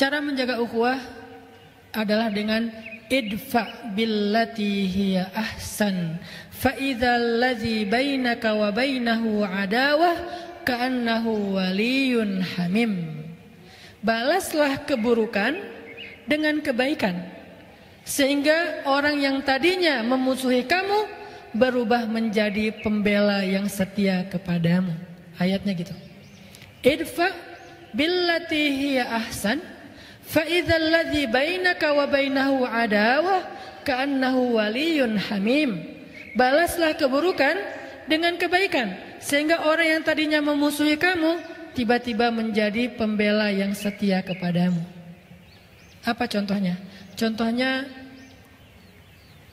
Cara menjaga ukhuwah adalah dengan idfa billati hiya ahsan fa idzal ladzi bainaka wa bainahu adawah ka'annahu waliyyun hamim. Balaslah keburukan dengan kebaikan, sehingga orang yang tadinya memusuhi kamu berubah menjadi pembela yang setia kepadamu. Ayatnya gitu. Idfa billati hiya ahsan fa idzal ladzi bainaka wa bainahu adawah ka'annahu waliyyun hamim. Balaslah keburukan dengan kebaikan, sehingga orang yang tadinya memusuhi kamu tiba-tiba menjadi pembela yang setia kepadamu. Apa contohnya? Contohnya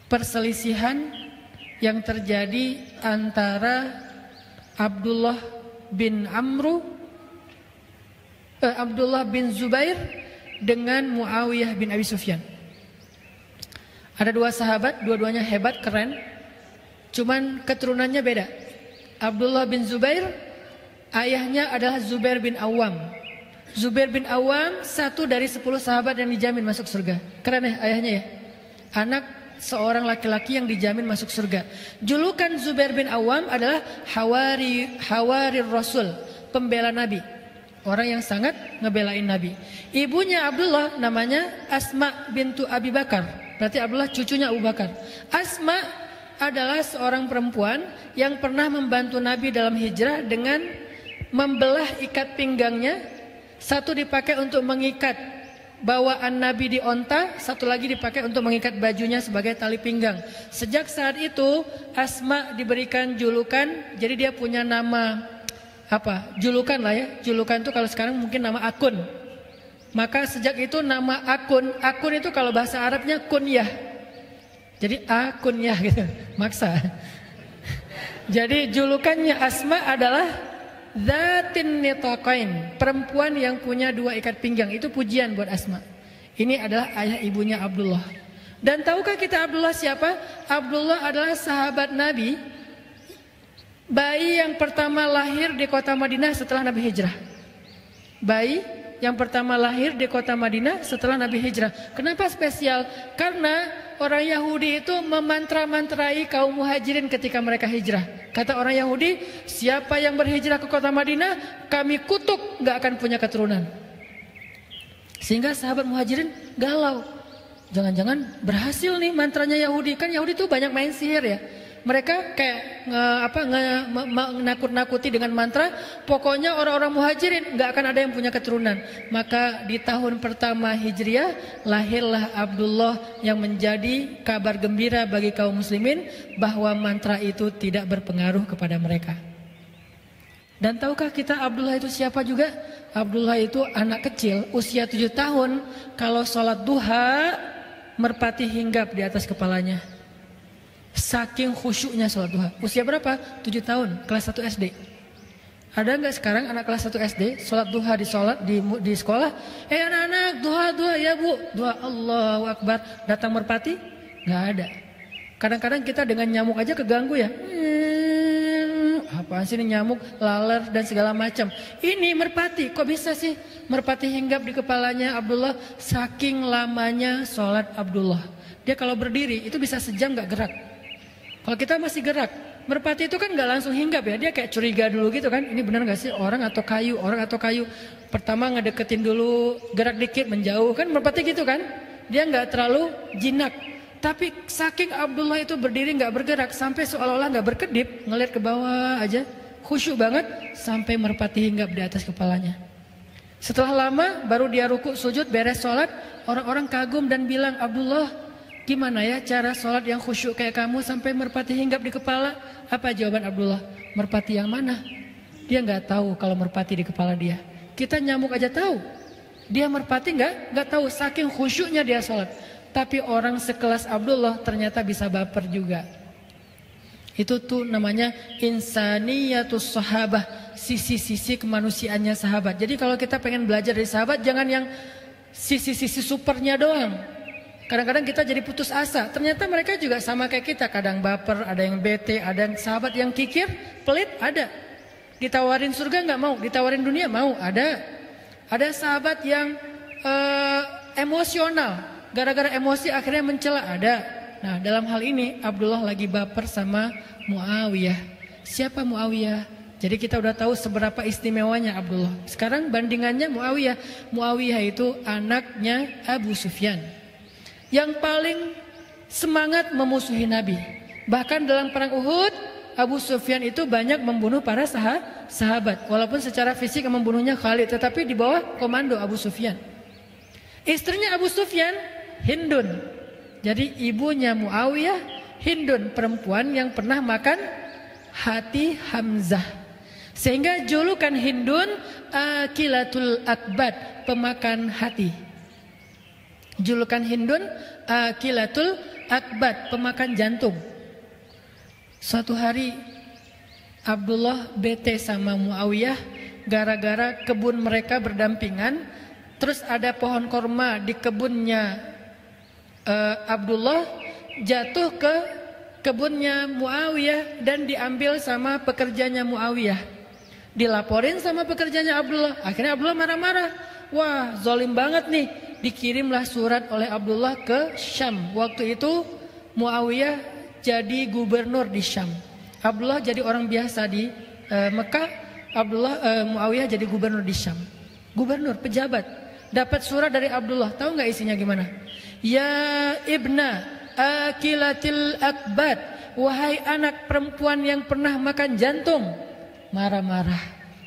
perselisihan yang terjadi antara Abdullah bin Zubair dengan Muawiyah bin Abi Sufyan. Ada dua sahabat, dua-duanya hebat, keren, cuman keturunannya beda. Abdullah bin Zubair ayahnya adalah Zubair bin Awam. Zubair bin Awam satu dari 10 sahabat yang dijamin masuk surga. Keren ya ayahnya ya. Anak seorang laki-laki yang dijamin masuk surga. Julukan Zubair bin Awam adalah Hawari Rasul, pembela Nabi. Orang yang sangat ngebelain Nabi. Ibunya Abdullah namanya Asma bintu Abi Bakar. Berarti Abdullah cucunya Abu Bakar. Asma adalah seorang perempuan yang pernah membantu Nabi dalam hijrah dengan membelah ikat pinggangnya. Satu dipakai untuk mengikat bawaan Nabi di onta, satu lagi dipakai untuk mengikat bajunya sebagai tali pinggang. Sejak saat itu Asma diberikan julukan, jadi dia punya nama apa? Julukan lah ya. Julukan itu kalau sekarang mungkin nama akun. Maka sejak itu nama akun itu kalau bahasa Arabnya kunyah. Jadi akunyah gitu, maksa. Jadi julukannya Asma adalah Zatin nitaqain, perempuan yang punya dua ikat pinggang. Itu pujian buat Asma. Ini adalah ayah ibunya Abdullah. Dan tahukah kita Abdullah siapa? Abdullah adalah sahabat Nabi, bayi yang pertama lahir di kota Madinah setelah Nabi hijrah. Bayi yang pertama lahir di kota Madinah setelah Nabi hijrah. Kenapa spesial? Karena orang Yahudi itu memantra-mantrai kaum muhajirin ketika mereka hijrah. Kata orang Yahudi, siapa yang berhijrah ke kota Madinah, kami kutuk, gak akan punya keturunan. Sehingga sahabat muhajirin galau. Jangan-jangan berhasil nih mantranya Yahudi. Kan Yahudi tuh banyak main sihir ya. Mereka kayak nakut-nakuti dengan mantra. Pokoknya orang-orang muhajirin gak akan ada yang punya keturunan. Maka di tahun pertama Hijriah lahirlah Abdullah yang menjadi kabar gembira bagi kaum muslimin bahwa mantra itu tidak berpengaruh kepada mereka. Dan tahukah kita Abdullah itu siapa juga? Abdullah itu anak kecil usia 7 tahun. Kalau sholat duha merpati hinggap di atas kepalanya. Saking khusyuknya sholat duha. Usia berapa? 7 tahun, kelas 1 SD. Ada nggak sekarang anak kelas 1 SD sholat duha di sekolah? Anak-anak duha ya bu, duha Allahu Akbar. Datang merpati? Nggak ada. Kadang-kadang kita dengan nyamuk aja keganggu ya. Apaan sih ini nyamuk, laler dan segala macam. Ini merpati, kok bisa sih merpati hinggap di kepalanya Abdullah? Saking lamanya sholat Abdullah. Dia kalau berdiri itu bisa sejam nggak gerak. Kalau kita masih gerak, merpati itu kan nggak langsung hinggap ya, dia kayak curiga dulu gitu kan. Ini benar nggak sih orang atau kayu? Pertama ngedeketin dulu, gerak dikit menjauh kan merpati gitu kan. Dia nggak terlalu jinak. Tapi saking Abdullah itu berdiri nggak bergerak sampai seolah-olah nggak berkedip, ngeliat ke bawah aja, khusyuk banget sampai merpati hinggap di atas kepalanya. Setelah lama baru dia rukuk sujud beres sholat, orang-orang kagum dan bilang, Abdullah, gimana ya cara sholat yang khusyuk kayak kamu sampai merpati hinggap di kepala? Apa jawaban Abdullah? Merpati yang mana? Dia nggak tahu kalau merpati di kepala dia. Kita nyamuk aja tahu. Dia merpati nggak tahu, saking khusyuknya dia sholat. Tapi orang sekelas Abdullah ternyata bisa baper juga. Itu tuh namanya insaniyatus sahabah, sisi-sisi kemanusiaannya sahabat. Jadi kalau kita pengen belajar dari sahabat, jangan yang sisi-sisi supernya doang. Kadang-kadang kita jadi putus asa. Ternyata mereka juga sama kayak kita. Kadang baper, ada yang bete, ada yang sahabat yang kikir, pelit, ada. Ditawarin surga nggak mau, ditawarin dunia mau, ada. Ada sahabat yang emosional, gara-gara emosi akhirnya mencela, ada. Nah, dalam hal ini Abdullah lagi baper sama Muawiyah. Siapa Muawiyah? Jadi kita udah tahu seberapa istimewanya Abdullah. Sekarang bandingannya Muawiyah. Muawiyah itu anaknya Abu Sufyan, yang paling semangat memusuhi Nabi. Bahkan dalam perang Uhud, Abu Sufyan itu banyak membunuh para sahabat. Walaupun secara fisik membunuhnya Khalid, tetapi di bawah komando Abu Sufyan. Istrinya Abu Sufyan, Hindun. Jadi ibunya Muawiyah, Hindun, perempuan yang pernah makan hati Hamzah. Sehingga julukan Hindun Akilatul Akbad, pemakan hati. Julukan Hindun Akilatul Akbad, pemakan jantung. Suatu hari Abdullah bete sama Muawiyah gara-gara kebun mereka berdampingan. Terus ada pohon korma di kebunnya Abdullah jatuh ke kebunnya Muawiyah dan diambil sama pekerjanya Muawiyah. Dilaporin sama pekerjanya Abdullah. Akhirnya Abdullah marah-marah. Wah, zalim banget nih. Dikirimlah surat oleh Abdullah ke Syam. Waktu itu Muawiyah jadi gubernur di Syam. Abdullah jadi orang biasa di Mekah. Muawiyah jadi gubernur di Syam. Gubernur, pejabat. Dapat surat dari Abdullah. Tahu nggak isinya gimana? Ya ibna akilatil akbad, wahai anak perempuan yang pernah makan jantung. Marah-marah,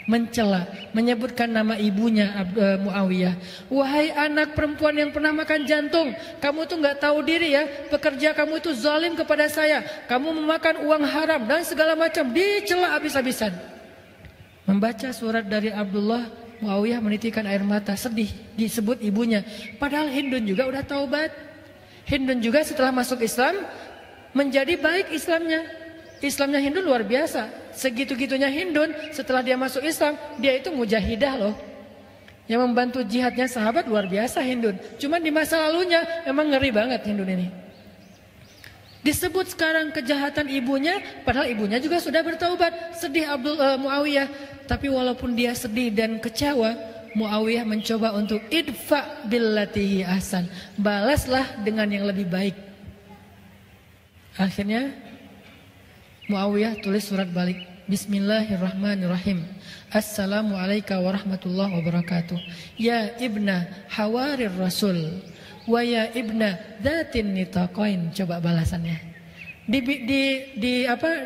mencela, menyebutkan nama ibunya Muawiyah. Wahai anak perempuan yang pernah makan jantung, kamu tuh nggak tahu diri ya. Pekerja kamu itu zalim kepada saya. Kamu memakan uang haram dan segala macam. Dicela habis-habisan. Membaca surat dari Abdullah, Muawiyah menitikkan air mata, sedih, disebut ibunya. Padahal Hindun juga udah taubat. Hindun juga setelah masuk Islam menjadi baik Islamnya. Islamnya Hindun luar biasa. Segitu-gitunya Hindun setelah dia masuk Islam, dia itu mujahidah loh. Yang membantu jihadnya sahabat luar biasa Hindun. Cuman di masa lalunya emang ngeri banget Hindun ini. Disebut sekarang kejahatan ibunya, padahal ibunya juga sudah bertaubat. Sedih Muawiyah. Tapi walaupun dia sedih dan kecewa, Muawiyah mencoba untuk idfa billatihi ahsan. Balaslah dengan yang lebih baik. Akhirnya Muawiyah tulis surat balik. Bismillahirrahmanirrahim. Assalamualaikum warahmatullahi wabarakatuh. Ya ibna hawarir rasul, wa ya ibna dzatin nitaqain. Coba balasannya.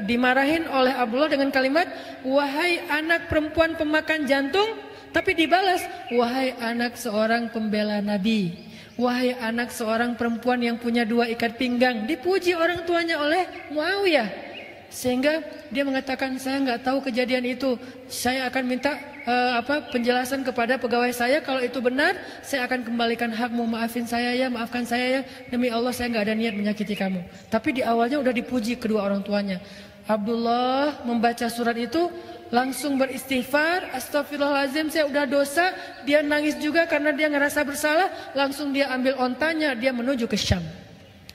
Dimarahin oleh Abdullah dengan kalimat wahai anak perempuan pemakan jantung, tapi dibalas wahai anak seorang pembela Nabi, wahai anak seorang perempuan yang punya dua ikat pinggang. Dipuji orang tuanya oleh Muawiyah, sehingga dia mengatakan saya nggak tahu kejadian itu, saya akan minta penjelasan kepada pegawai saya. Kalau itu benar, saya akan kembalikan hakmu. Maafkan saya ya. Demi Allah saya nggak ada niat menyakiti kamu. Tapi di awalnya udah dipuji kedua orang tuanya. Abdullah membaca surat itu langsung beristighfar, astagfirullahaladzim saya udah dosa. Dia nangis juga karena dia ngerasa bersalah. Langsung dia ambil ontanya, dia menuju ke Syam.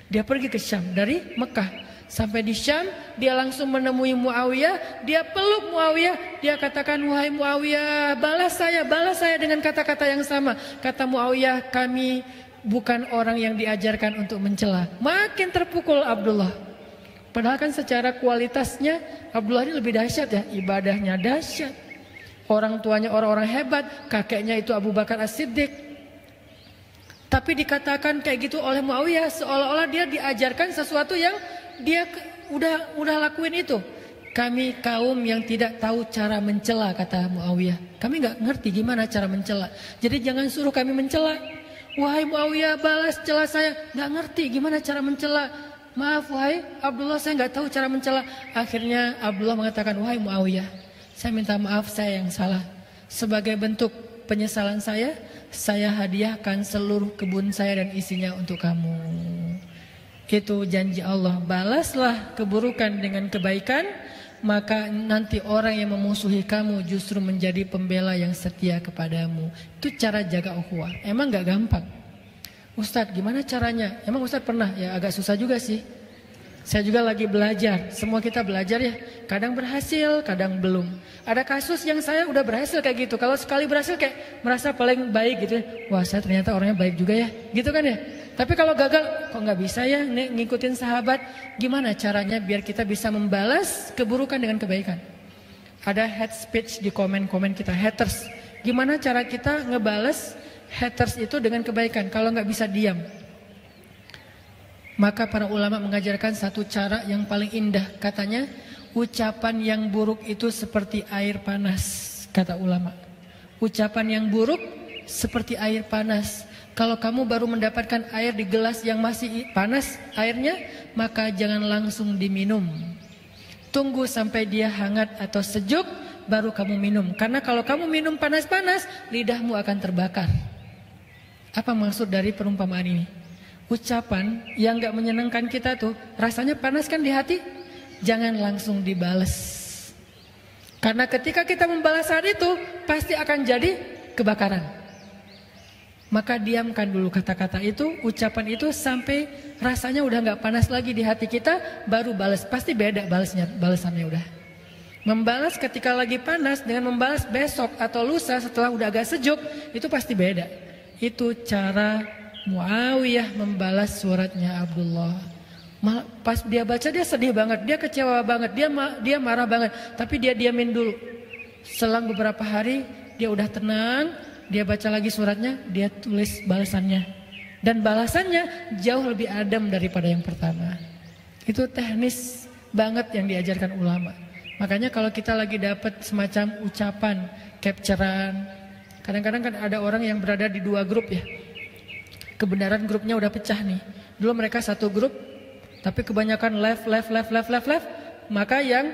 Dia pergi ke Syam dari Mekah. Sampai di Syam, dia langsung menemui Muawiyah. Dia peluk Muawiyah. Dia katakan, wahai Muawiyah, balas saya dengan kata-kata yang sama. Kata Muawiyah, kami bukan orang yang diajarkan untuk mencela. Makin terpukul Abdullah. Padahal kan secara kualitasnya Abdullah ini lebih dahsyat ya. Ibadahnya dahsyat. Orang tuanya orang-orang hebat. Kakeknya itu Abu Bakar As-Siddiq. Tapi dikatakan kayak gitu oleh Muawiyah, seolah-olah dia diajarkan sesuatu yang dia udah lakuin itu. Kami kaum yang tidak tahu cara mencela, kata Muawiyah. Kami nggak ngerti gimana cara mencela. Jadi jangan suruh kami mencela. Wahai Muawiyah, balas cela saya. Nggak ngerti gimana cara mencela. Maaf wahai Abdullah, saya nggak tahu cara mencela. Akhirnya Abdullah mengatakan, wahai Muawiyah, saya minta maaf, saya yang salah. Sebagai bentuk penyesalan saya hadiahkan seluruh kebun saya dan isinya untuk kamu. Itu janji Allah, balaslah keburukan dengan kebaikan, maka nanti orang yang memusuhi kamu justru menjadi pembela yang setia kepadamu. Itu cara jaga ukhuwah. Emang gak gampang. Ustadz gimana caranya? Emang Ustadz pernah? Ya agak susah juga sih. Saya juga lagi belajar, semua kita belajar ya. Kadang berhasil, kadang belum. Ada kasus yang saya udah berhasil kayak gitu. Kalau sekali berhasil kayak merasa paling baik gitu ya. Wah, saya ternyata orangnya baik juga ya, gitu kan ya. Tapi kalau gagal, kok nggak bisa ya ngikutin sahabat. Gimana caranya biar kita bisa membalas keburukan dengan kebaikan? Ada hate speech di komen-komen kita, haters. Gimana cara kita ngebales haters itu dengan kebaikan kalau nggak bisa diam? Maka para ulama mengajarkan satu cara yang paling indah. Katanya, ucapan yang buruk itu seperti air panas, kata ulama. Ucapan yang buruk seperti air panas. Kalau kamu baru mendapatkan air di gelas yang masih panas airnya, maka jangan langsung diminum. Tunggu sampai dia hangat atau sejuk, baru kamu minum. Karena kalau kamu minum panas-panas, lidahmu akan terbakar. Apa maksud dari perumpamaan ini? Ucapan yang gak menyenangkan kita tuh rasanya panas kan di hati, jangan langsung dibales. Karena ketika kita membalas saat itu pasti akan jadi kebakaran. Maka diamkan dulu kata-kata itu, ucapan itu sampai rasanya udah gak panas lagi di hati kita, baru balas. Pasti beda balasannya udah. Membalas ketika lagi panas dengan membalas besok atau lusa setelah udah agak sejuk, itu pasti beda. Itu cara Muawiyah membalas suratnya Abdullah. Pas dia baca dia sedih banget, dia kecewa banget, dia marah banget. Tapi dia diamin dulu. Selang beberapa hari dia udah tenang, dia baca lagi suratnya, dia tulis balasannya. Dan balasannya jauh lebih adem daripada yang pertama. Itu teknis banget yang diajarkan ulama. Makanya kalau kita lagi dapat semacam ucapan, capturean, kadang-kadang kan ada orang yang berada di dua grup ya. Kebenaran grupnya udah pecah nih. Dulu mereka satu grup, tapi kebanyakan left. Maka yang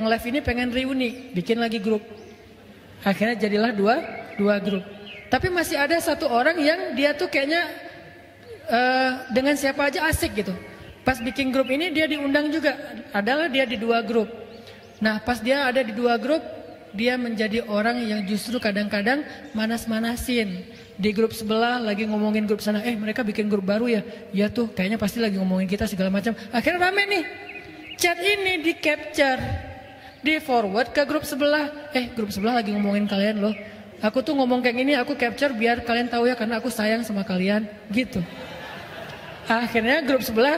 left ini pengen reuni, bikin lagi grup. Akhirnya jadilah dua grup. Tapi masih ada satu orang yang dia tuh kayaknya dengan siapa aja asik gitu. Pas bikin grup ini dia diundang juga. Adalah dia di dua grup. Nah pas dia ada di dua grup, dia menjadi orang yang justru kadang-kadang manas-manasin. Di grup sebelah lagi ngomongin grup sana, mereka bikin grup baru ya. Ya tuh kayaknya pasti lagi ngomongin kita segala macam. Akhirnya rame nih. Chat ini di capture, di forward ke grup sebelah. Grup sebelah lagi ngomongin kalian loh. Aku tuh ngomong kayak gini, aku capture biar kalian tahu ya karena aku sayang sama kalian gitu. Akhirnya grup sebelah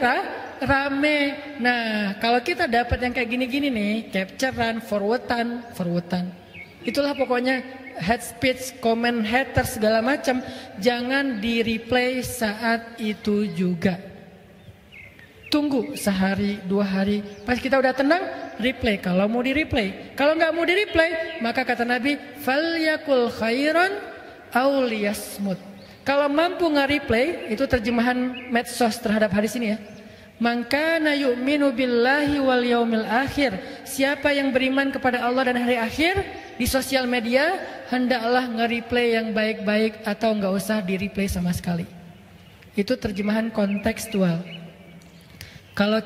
rame. Nah kalau kita dapat yang kayak gini-gini nih, capturean, forwardan. Itulah pokoknya hate speech, comment haters segala macam, jangan di replay saat itu juga. Tunggu sehari, 2 hari, pas kita udah tenang, replay kalau mau di replay. Kalau nggak mau di replay, maka kata Nabi, falyakul khairan aw liyasmut. Kalau mampu nge-replay, itu terjemahan medsos terhadap hadis ini ya. Man kana yu'minu billahi wal yaumil akhir. Siapa yang beriman kepada Allah dan hari akhir di sosial media, hendaklah nge-replay yang baik-baik atau enggak usah di-replay sama sekali. Itu terjemahan kontekstual. Kalau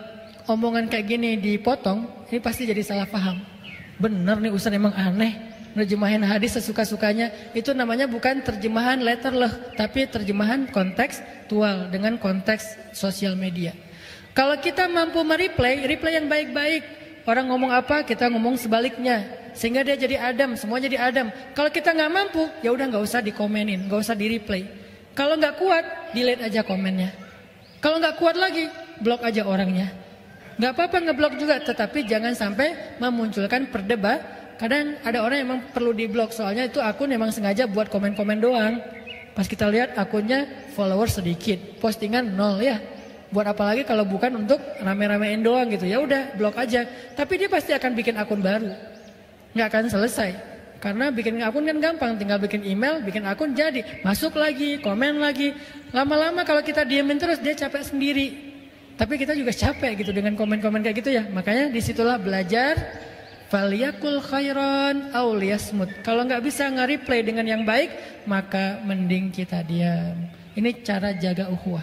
omongan kayak gini dipotong, ini pasti jadi salah paham. Bener nih Ustaz emang aneh. Nerjemahin hadis sesuka-sukanya. Itu namanya bukan terjemahan letterleh, tapi terjemahan kontekstual dengan konteks sosial media. Kalau kita mampu replay yang baik-baik. Orang ngomong apa, kita ngomong sebaliknya. Sehingga dia jadi adem, semua jadi adem. Kalau kita nggak mampu, ya udah nggak usah dikomenin, nggak usah di-replay. Kalau nggak kuat, delete aja komennya. Kalau nggak kuat lagi, blok aja orangnya. Nggak apa-apa ngeblok juga, tetapi jangan sampai memunculkan perdebatan. Kadang ada orang yang memang perlu diblok, soalnya itu akun memang sengaja buat komen-komen doang. Pas kita lihat akunnya followers sedikit, postingan 0 ya. Buat apa lagi kalau bukan untuk rame-ramein doang gitu. Ya udah blok aja. Tapi dia pasti akan bikin akun baru. Nggak akan selesai. Karena bikin akun kan gampang, tinggal bikin email, bikin akun jadi. Masuk lagi, komen lagi. Lama-lama kalau kita diemin terus dia capek sendiri. Tapi kita juga capek gitu dengan komen-komen kayak gitu ya. Makanya disitulah belajar. Falyakul khairan aw liyasmut. Kalau nggak bisa nge-replay dengan yang baik, maka mending kita diam. Ini cara jaga ukhuwah.